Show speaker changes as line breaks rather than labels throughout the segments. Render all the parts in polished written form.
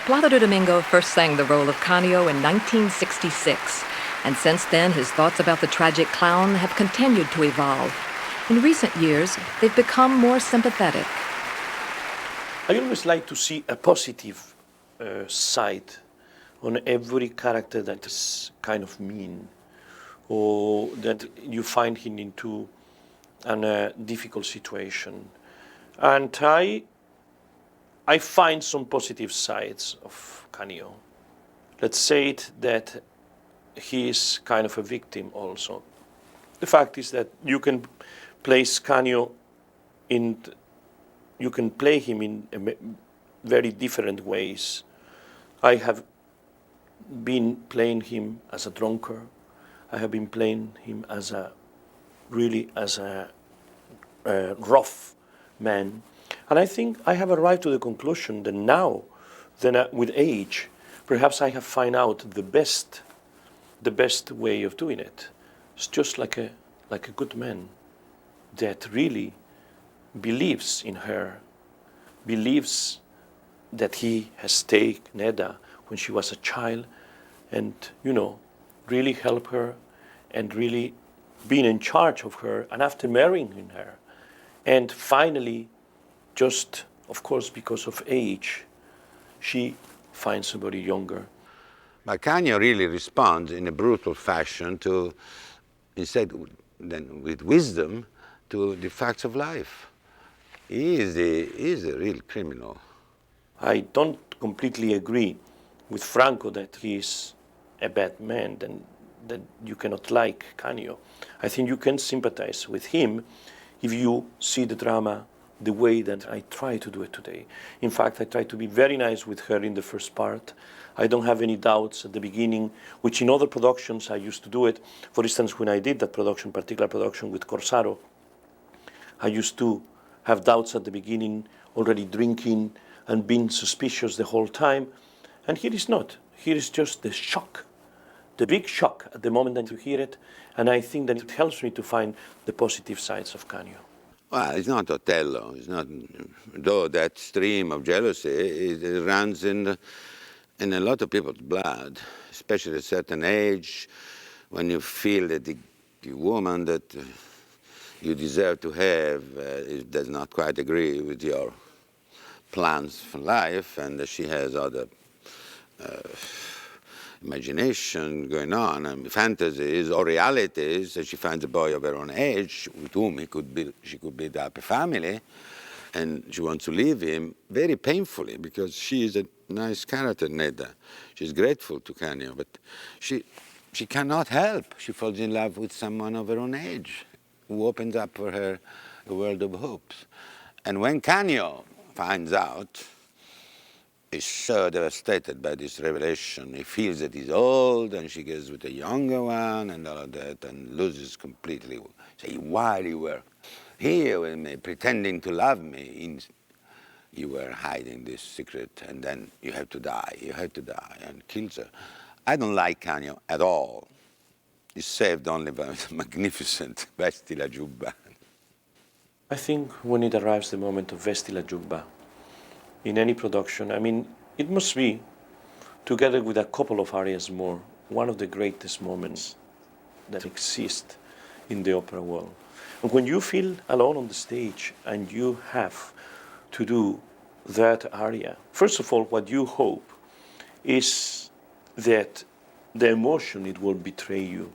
Placido Domingo first sang the role of Canio in 1966, and since then his thoughts about the tragic clown have continued to evolve. In recent years, they've become more sympathetic.
I always like to see a positive side on every character that is kind of mean, or that you find him into a difficult situation. And I find some positive sides of Canio. Let's say it that he is kind of a victim also. The fact is that you can place Canio you can play him in very different ways. I have been playing him as a drunkard. I have been playing him as a rough man. And I think I have arrived to the conclusion that now, with age, perhaps I have found out the best way of doing it. It's just like a good man that really believes in her, believes that he has taken Neda when she was a child, and really help her, and really being in charge of her, and after marrying her, and finally, just of course because of age, she finds somebody younger.
But Canio really responds in a brutal fashion to, instead than with wisdom, to the facts of life. He is a real criminal.
I don't completely agree with Franco that he is a bad man, that you cannot like Canio. I think you can sympathize with him if you see the drama the way that I try to do it today. In fact, I try to be very nice with her in the first part. I don't have any doubts at the beginning, which in other productions I used to do it. For instance, when I did that particular production with Corsaro, I used to have doubts at the beginning, already drinking and being suspicious the whole time. And here is not. Here is just the shock, the big shock at the moment that you hear it. And I think that it helps me to find the positive sides of Canio.
Well, it's not Othello. It's not, though that stream of jealousy it runs in a lot of people's blood, especially at a certain age, when you feel that the woman that you deserve to have does not quite agree with your plans for life, and she has other imagination going on, and fantasies or realities, and she finds a boy of her own age with whom she could build up a family, and she wants to leave him very painfully, because she is a nice character, Neda. She's grateful to Canio, but she cannot help. She falls in love with someone of her own age, who opens up for her a world of hopes. And when Canio finds out, he's so devastated by this revelation. He feels that he's old, and she goes with a younger one, and all of that, and loses completely. Say, while you were here with me, pretending to love me, you were hiding this secret, and then you have to die, and kills her. I don't like Canio at all. He's saved only by the magnificent Vesti la Giubba.
I think when it arrives the moment of Vesti la Giubba, in any production, I mean, it must be, together with a couple of arias more, one of the greatest moments that exist in the opera world. And when you feel alone on the stage and you have to do that aria, first of all, what you hope is that the emotion, it will betray you.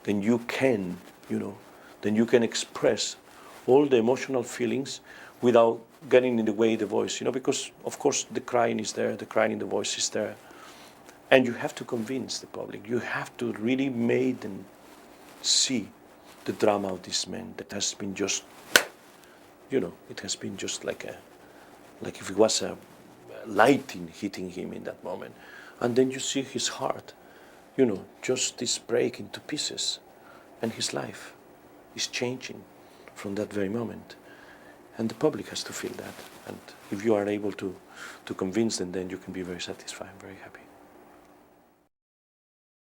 Then you can, then you can express all the emotional feelings without getting in the way of the voice, because of course the crying is there, the crying in the voice is there. And you have to convince the public. You have to really make them see the drama of this man that has been just, it has been just like if it was a lightning hitting him in that moment. And then you see his heart, just this break into pieces. And his life is changing from that very moment. And the public has to feel that. And if you are able to convince them, then you can be very satisfied, very happy.